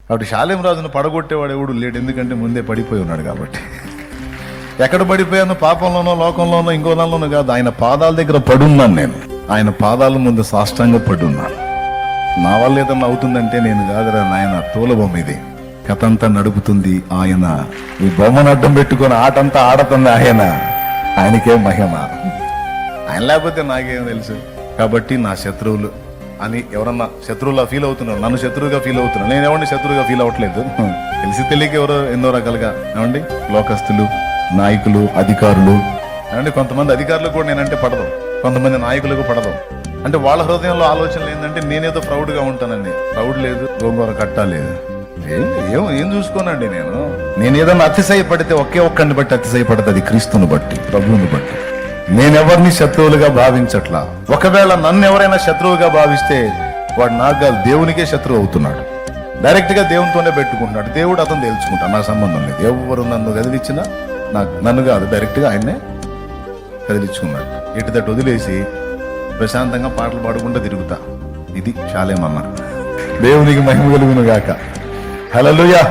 కాబట్టి షాలేం రాజును పడగొట్టేవాడు ఎవడు లేడు, ఎందుకంటే ముందే పడిపోయి ఉన్నాడు కాబట్టి. ఎక్కడ పడిపోయాను? పాపంలోనో లోకంలోనో ఇంకో దానిలోనో కాదు, ఆయన పాదాల దగ్గర పడున్నాను. నేను ఆయన పాదాల ముందు సాష్టాంగ పడున్నాను. నా వల్ల ఏదన్నా అవుతుందంటే నేను కాదురా నాయన, తోల బొమ్మ ఇది, కథంతా నడుపుతుంది ఆయన, ఈ బొమ్మను అడ్డం పెట్టుకుని ఆటంతా ఆడుతుంది ఆయన, ఆయనకే మహిమ. ఆయన లేకపోతే నాకేం తెలుసు. కాబట్టి నా శత్రువులు అని ఎవరన్నా శత్రువులా ఫీల్ అవుతున్నారు, నన్ను శత్రువుగా ఫీల్ అవుతున్నాను. నేను ఎవరిని శత్రువుగా ఫీల్ అవ్వట్లేదు. తెలిసి తెలియక ఎవరో ఎన్నో రకాలుగా ఏమండి, లోకస్తులు, నాయకులు, అధికారులు ఏమండి. కొంతమంది అధికారులకు కూడా నేనంటే పడదు, కొంతమంది నాయకులకు పడదు. అంటే వాళ్ళ హృదయంలో ఆలోచనలు ఏంటంటే నేనేదో ప్రౌడ్గా ఉంటానండి. ప్రౌడ్ లేదు, గోంగూర కట్టా లేదు, ఏం చూసుకోనండి. నేను ఏదన్నా అతిశయపడితే ఒకే ఒక్కడిని బట్టి అతిశయపడితే అది క్రీస్తుని బట్టి, ప్రభువుని బట్టి. నేనెవరిని శత్రువులుగా భావించట్లా. ఒకవేళ నన్ను ఎవరైనా శత్రువుగా భావిస్తే వాడు నాకు కాదు, దేవునికే శత్రువు అవుతున్నాడు. డైరెక్ట్ గా దేవునితోనే పెట్టుకుంటున్నాడు. దేవుడు అతను తెలుసుకుంటాడు, నాకు సంబంధం లేదు. ఎవరు నన్ను కదిలిచ్చినా నన్ను కాదు, డైరెక్ట్ గా ఆయన్నే కదిలించుకున్నాడు. ఇటు తట్టు వదిలేసి ప్రశాంతంగా పాటలు పాడుకుంటూ తిరుగుతా. ఇది షాలేం అన్న. దేవునికి మహిమ కలుగును గాక. హల్లెలూయా.